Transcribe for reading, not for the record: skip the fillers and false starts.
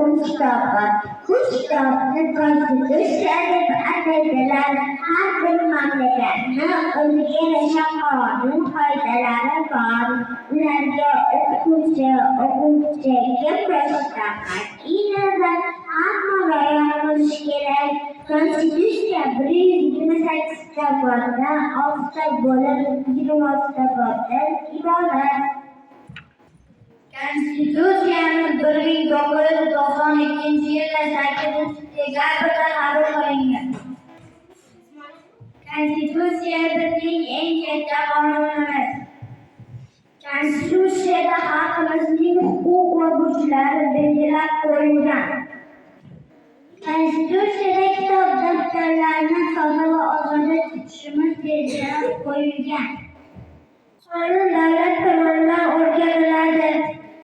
Mustafa. Mustafa'nı Konstitusiya deb ataydilar. Har bir mamlakatni o'ziga yarasha qonun qoidalari bor. Ularga o'quvchiga mustaqil hamma rioya qilishi kerak. Konstitusiya 128 modda, 6 bo'lib 26 bobdan iborat. Konstitutsiyani 1992-yilda 8-dekabrda qabul qilingan. Konstitutsiya bizning eng katta qonunimiz. Konstitutsiyada xalqimizning huquq va burchlari belgilab qo'yilgan. Konstitutsiyada kitob daftarlarni sodda va ozoda tutishimiz belgilab qo'yilgan. Qonun davlat tomonidan o'rganiladi